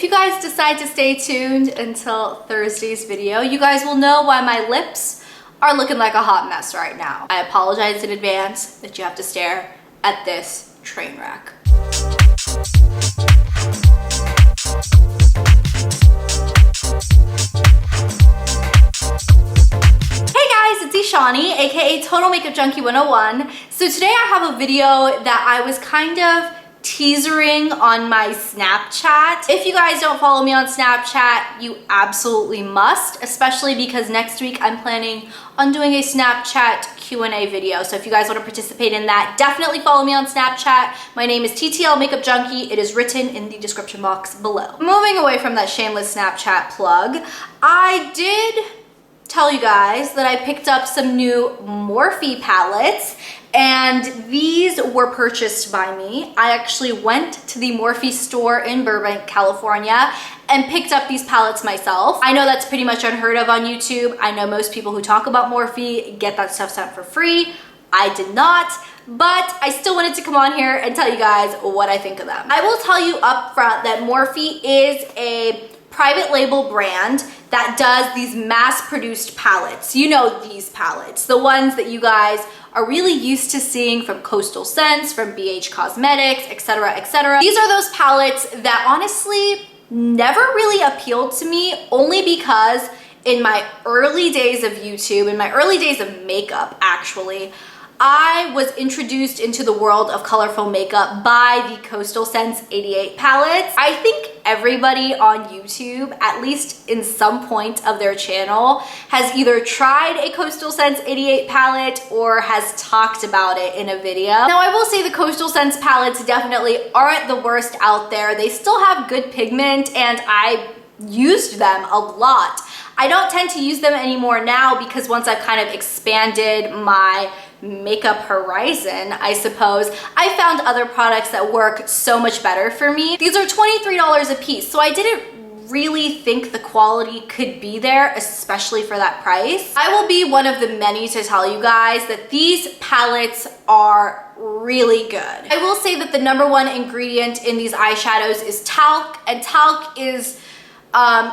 you guys decide to stay tuned until Thursday's video, you guys will know why my lips are looking like a hot mess right now. I apologize in advance that you have to stare at this train wreck. It's Shani, aka Total Makeup Junkie 101. So today I have a video that I was kind of teasering on my Snapchat. If you guys don't follow me on Snapchat, you absolutely must, especially because next week I'm planning on doing a Snapchat Q&A video. So if you guys want to participate in that, definitely follow me on Snapchat. My name is TTL Makeup Junkie. It is written in the description box below. Moving away from that shameless Snapchat plug, I did tell you guys that I picked up some new Morphe palettes, and these were purchased by me. I actually went to the Morphe store in Burbank, California, and picked up these palettes myself. I know that's pretty much unheard of on YouTube. I know most people who talk about Morphe get that stuff sent for free. I did not, but I still wanted to come on here and tell you guys what I think of them. I will tell you up front that Morphe is a private label brand that does these mass-produced palettes. You know these palettes, the ones that you guys are really used to seeing from Coastal Scents, from BH Cosmetics, etc., etc. These are those palettes that honestly never really appealed to me, only because in my early days of YouTube, in my early days of makeup actually, I was introduced into the world of colorful makeup by the Coastal Scents 88 palettes. I think everybody on YouTube, at least in some point of their channel, has either tried a Coastal Scents 88 palette or has talked about it in a video. Now, I will say the Coastal Scents palettes definitely aren't the worst out there. They still have good pigment, and I used them a lot. I don't tend to use them anymore now because once I've kind of expanded my makeup horizon, I suppose, I found other products that work so much better for me. These are $23 a piece, so I didn't really think the quality could be there, especially for that price. I will be one of the many to tell you guys that these palettes are really good. I will say that the #1 ingredient in these eyeshadows is talc, and talc is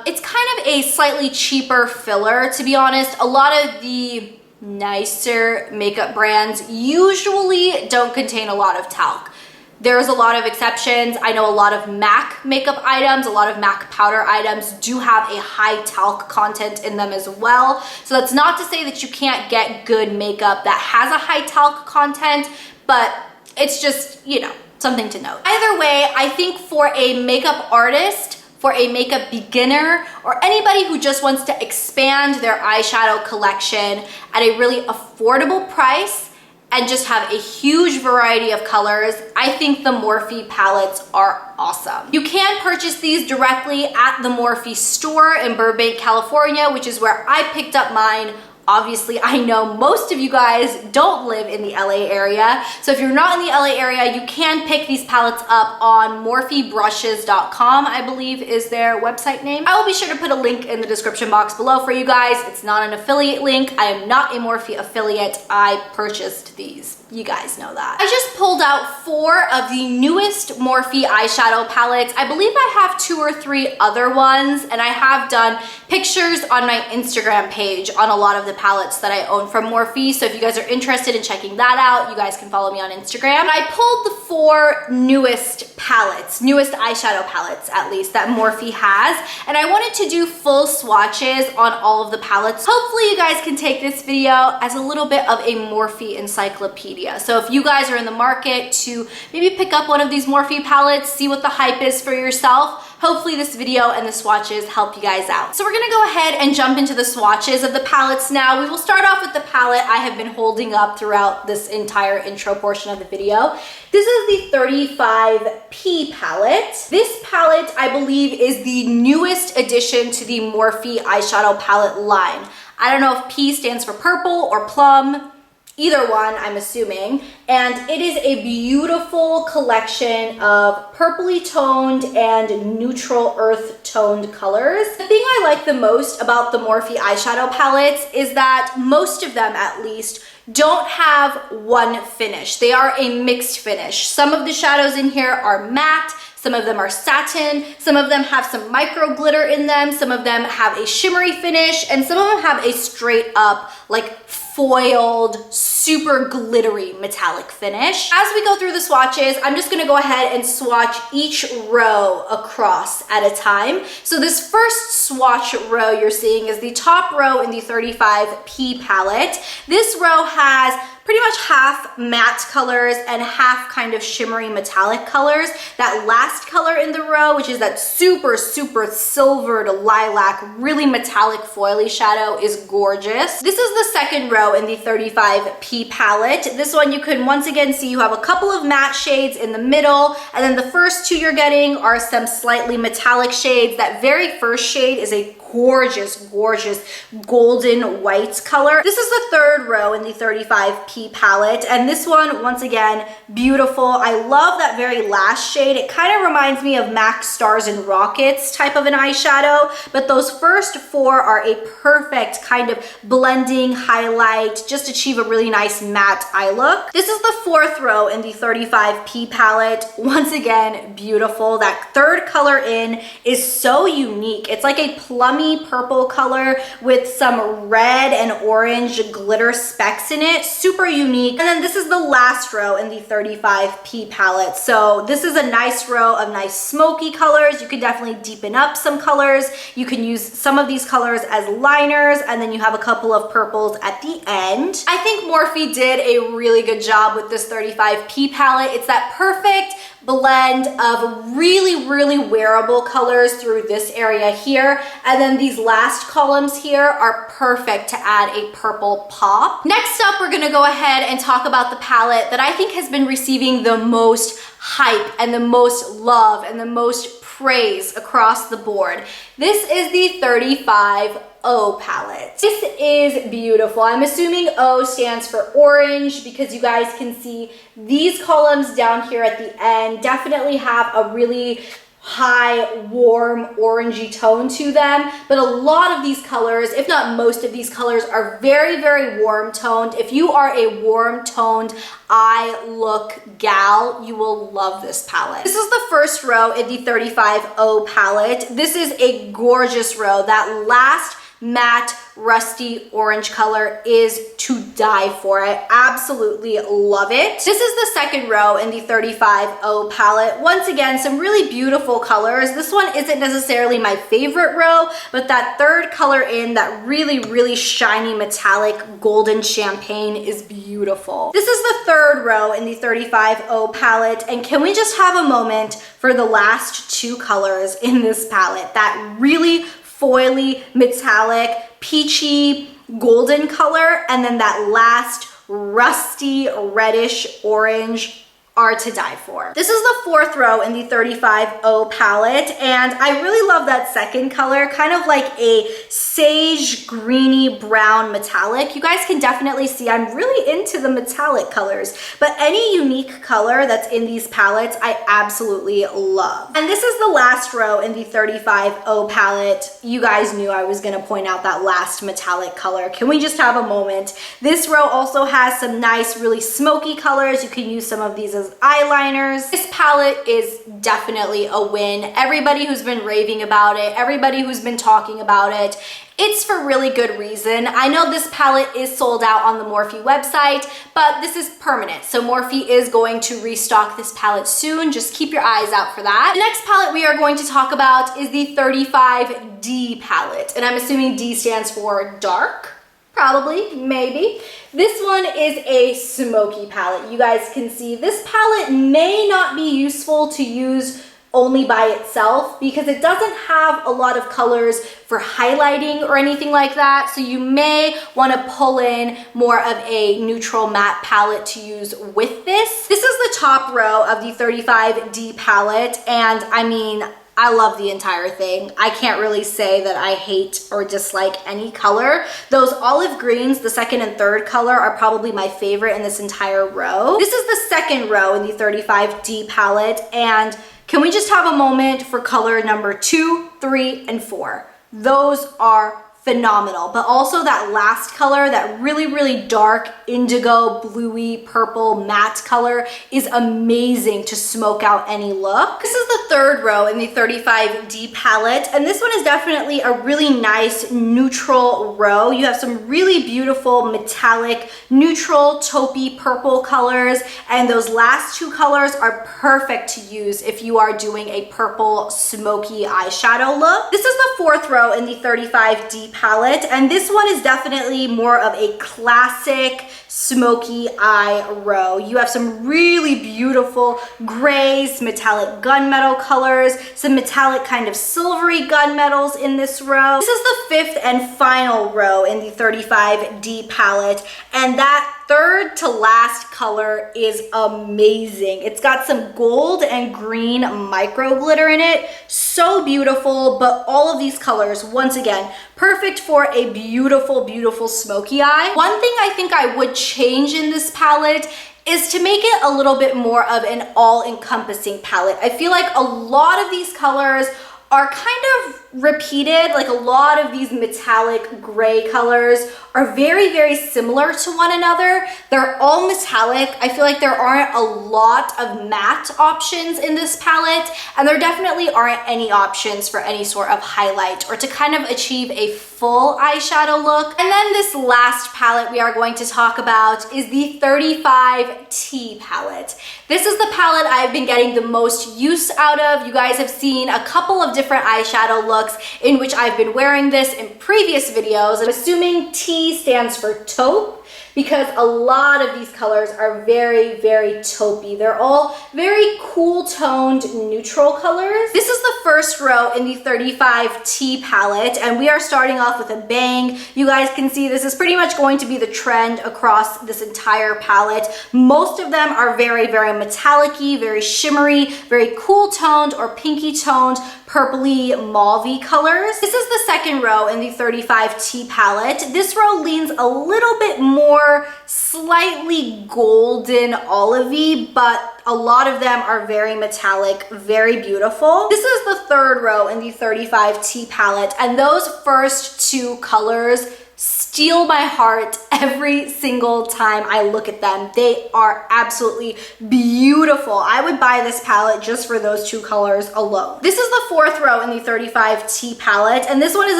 it's kind of a slightly cheaper filler, to be honest. A lot of the nicer makeup brands usually don't contain a lot of talc. There's a lot of exceptions. I know a lot of MAC makeup items, a lot of MAC powder items do have a high talc content in them as well. So that's not to say that you can't get good makeup that has a high talc content, but it's just, you know, something to note. Either way, I think for a makeup artist, for a makeup beginner, or anybody who just wants to expand their eyeshadow collection at a really affordable price and just have a huge variety of colors, I think the Morphe palettes are awesome. You can purchase these directly at the Morphe store in Burbank, California, which is where I picked up mine. Obviously, I know most of you guys don't live in the LA area. So if you're not in the LA area, you can pick these palettes up on morphebrushes.com, I believe is their website name. I will be sure to put a link in the description box below for you guys. It's not an affiliate link. I am not a Morphe affiliate. I purchased these. You guys know that. I just pulled out 4 of the newest Morphe eyeshadow palettes. I believe I have 2 or 3 other ones, and I have done pictures on my Instagram page on a lot of the palettes that I own from Morphe. So if you guys are interested in checking that out, you guys can follow me on Instagram. I pulled the 4 newest palettes, newest eyeshadow palettes at least, that Morphe has, and I wanted to do full swatches on all of the palettes. Hopefully you guys can take this video as a little bit of a Morphe encyclopedia. So if you guys are in the market to maybe pick up one of these Morphe palettes, see what the hype is for yourself, hopefully this video and the swatches help you guys out. So we're gonna go ahead and jump into the swatches of the palettes now. We will start off with the palette I have been holding up throughout this entire intro portion of the video. This is the 35P palette. This palette, I believe, is the newest addition to the Morphe eyeshadow palette line. I don't know if P stands for purple or plum, either one, I'm assuming. And it is a beautiful collection of purpley toned and neutral earth toned colors. The thing I like the most about the Morphe eyeshadow palettes is that most of them, at least, don't have one finish. They are a mixed finish. Some of the shadows in here are matte, some of them are satin, some of them have some micro glitter in them, some of them have a shimmery finish, and some of them have a straight up like foiled, super glittery metallic finish. As we go through the swatches, I'm just gonna go ahead and swatch each row across at a time. So this first swatch row you're seeing is the top row in the 35P palette. This row has pretty much half matte colors and half kind of shimmery metallic colors. That last color in the row, which is that super, super silver to lilac, really metallic foily shadow, is gorgeous. This is the second row in the 35P palette. This one you can once again see you have a couple of matte shades in the middle, and then the first two you're getting are some slightly metallic shades. That very first shade is a gorgeous, gorgeous golden white color. This is the third row in the 35P palette, and this one, once again, beautiful. I love that very last shade. It kind of reminds me of MAC Stars and Rockets type of an eyeshadow, but those first four are a perfect kind of blending highlight, just achieve a really nice matte eye look. This is the fourth row in the 35P palette. Once again, beautiful. That third color in is so unique. It's like a plummy purple color with some red and orange glitter specks in it. Super unique. And then this is the last row in the 35P palette. So this is a nice row of nice smoky colors. You can definitely deepen up some colors. You can use some of these colors as liners, and then you have a couple of purples at the end. I think Morphe did a really good job with this 35P palette. It's that perfect blend of really, really wearable colors through this area here, and then these last columns here are perfect to add a purple pop. Next up, we're gonna go ahead and talk about the palette that I think has been receiving the most hype and the most love and the most praise across the board. This is the 35O palette. This is beautiful. I'm assuming O stands for orange because you guys can see these columns down here at the end definitely have a really high, warm, orangey tone to them, but a lot of these colors, if not most of these colors, are very, very warm toned. If you are a warm toned eye look gal, you will love this palette. This is the first row in the 35O palette. This is a gorgeous row. That last matte rusty orange color is to die for. I absolutely love it. This is the second row in the 35O palette. Once again, some really beautiful colors. This one isn't necessarily my favorite row, but that third color in, that really, really shiny metallic golden champagne, is beautiful. This is the third row in the 35O palette, and can we just have a moment for the last two colors in this palette? That really foily, metallic, peachy, golden color, and then that last rusty, reddish orange are to die for. This is the fourth row in the 35O palette, and I really love that second color, kind of like a sage greeny brown metallic. You guys can definitely see I'm really into the metallic colors, but any unique color that's in these palettes I absolutely love. And this is the last row in the 35O palette. You guys knew I was going to point out that last metallic color. Can we just have a moment? This row also has some nice, really smoky colors. You can use some of these as eyeliners. This palette is definitely a win. Everybody who's been raving about it, everybody who's been talking about it, it's for really good reason. I know this palette is sold out on the Morphe website, but this is permanent. So Morphe is going to restock this palette soon. Just keep your eyes out for that. The next palette we are going to talk about is the 35D palette. And I'm assuming D stands for dark. Probably, maybe. This one is a smoky palette. You guys can see this palette may not be useful to use only by itself because it doesn't have a lot of colors for highlighting or anything like that. So you may want to pull in more of a neutral matte palette to use with this. This is the top row of the 35D palette, and I mean, I love the entire thing. I can't really say that I hate or dislike any color. Those olive greens, the second and third color, are probably my favorite in this entire row. This is the second row in the 35D palette, and can we just have a moment for color number 2, 3, and 4? Those are phenomenal. But also that last color, that really, really dark indigo, bluey, purple, matte color is amazing to smoke out any look. This is the third row in the 35D palette, and this one is definitely a really nice neutral row. You have some really beautiful metallic, neutral, taupey purple colors, and those last two colors are perfect to use if you are doing a purple smoky eyeshadow look. This is the fourth row in the 35D palette, and this one is definitely more of a classic smoky eye row. You have some really beautiful grays, metallic gunmetal colors, some metallic kind of silvery gunmetals in this row. This is the fifth and final row in the 35D palette, and that third to last color is amazing. It's got some gold and green micro glitter in it. So beautiful, but all of these colors, once again, perfect for a beautiful, beautiful smoky eye. One thing I think I would change in this palette is to make it a little bit more of an all-encompassing palette. I feel like a lot of these colors are kind of repeated. Like a lot of these metallic gray colors are very, very similar to one another. They're all metallic. I feel like there aren't a lot of matte options in this palette, and there definitely aren't any options for any sort of highlight or to kind of achieve a full eyeshadow look. And then this last palette we are going to talk about is the 35T palette. This is the palette I've been getting the most use out of. You guys have seen a couple of different eyeshadow looks in which I've been wearing this in previous videos. I'm assuming T stands for taupe, because a lot of these colors are very, very taupey. They're all very cool toned neutral colors. This is the first row in the 35T palette, and we are starting off with a bang. You guys can see this is pretty much going to be the trend across this entire palette. Most of them are very, very metallic-y, very shimmery, very cool toned or pinky toned, purpley mauve-y colors. This is the second row in the 35T palette. This row leans a little bit more slightly golden olivey, but a lot of them are very metallic, very beautiful. This is the third row in the 35T palette, and those first two colors steal my heart every single time I look at them. They are absolutely beautiful. I would buy this palette just for those two colors alone. This is the fourth row in the 35T palette, and this one is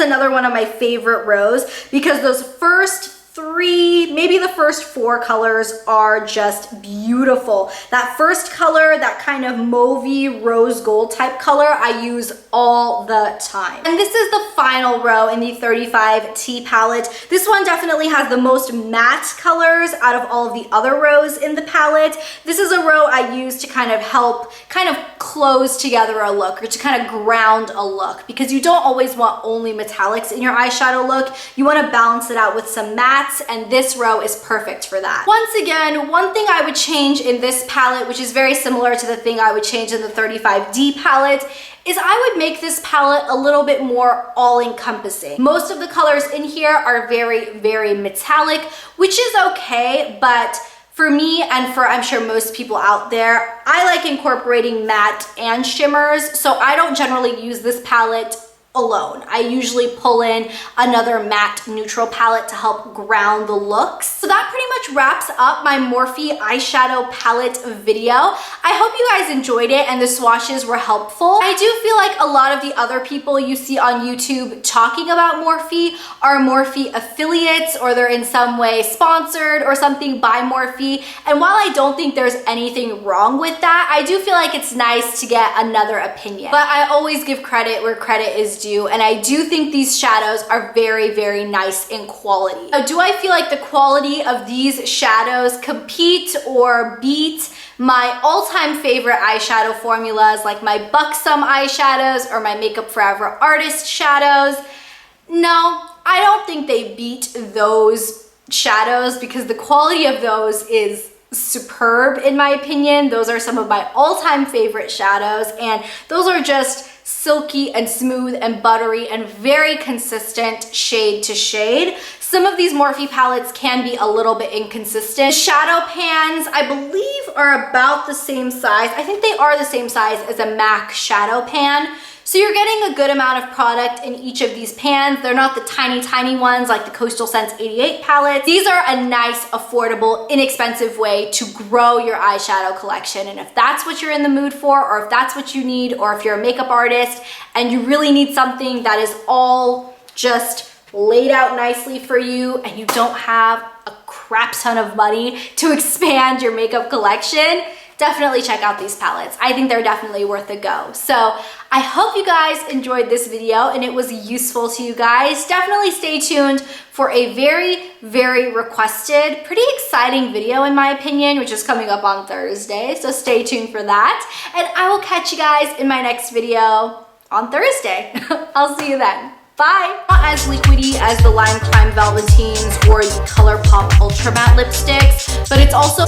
another one of my favorite rows because those first three, maybe the first four colors are just beautiful. That first color, that kind of mauvey rose gold type color, I use all the time. And this is the final row in the 35T palette. This one definitely has the most matte colors out of all of the other rows in the palette. This is a row I use to kind of help kind of close together a look or to kind of ground a look, because you don't always want only metallics in your eyeshadow look. You want to balance it out with some matte, and this row is perfect for that. Once again, one thing I would change in this palette, which is very similar to the thing I would change in the 35D palette, is I would make this palette a little bit more all-encompassing. Most of the colors in here are very, very metallic, which is okay, but for me, and for I'm sure most people out there, I like incorporating matte and shimmers, so I don't generally use this palette alone. I usually pull in another matte neutral palette to help ground the looks. So that pretty much wraps up my Morphe eyeshadow palette video. I hope you guys enjoyed it and the swatches were helpful. I do feel like a lot of the other people you see on YouTube talking about Morphe are Morphe affiliates, or they're in some way sponsored or something by Morphe. And while I don't think there's anything wrong with that, I do feel like it's nice to get another opinion. But I always give credit where credit is due, and I do think these shadows are very, very nice in quality. Now, do I feel like the quality of these shadows compete or beat my all-time favorite eyeshadow formulas like my Buxom eyeshadows or my Makeup Forever Artist shadows? No, I don't think they beat those shadows because the quality of those is superb in my opinion. Those are some of my all-time favorite shadows, and those are just silky and smooth and buttery and very consistent shade to shade. Some of these Morphe palettes can be a little bit inconsistent. Shadow pans, I believe, are about the same size. I think they are the same size as a MAC shadow pan. So you're getting a good amount of product in each of these pans. They're not the tiny ones like the Coastal Scents 88 palettes. These are a nice, affordable, inexpensive way to grow your eyeshadow collection. And if that's what you're in the mood for, or if that's what you need, or if you're a makeup artist and you really need something that is all just laid out nicely for you and you don't have a crap ton of money to expand your makeup collection, definitely check out these palettes. I think they're definitely worth a go. So I hope you guys enjoyed this video and it was useful to you guys. Definitely stay tuned for a very requested, pretty exciting video in my opinion, which is coming up on Thursday. So stay tuned for that. And I will catch you guys in my next video on Thursday. I'll see you then. Bye! Not as liquidy as the Lime Crime Velveteens or the ColourPop Ultra Matte lipsticks, but it's also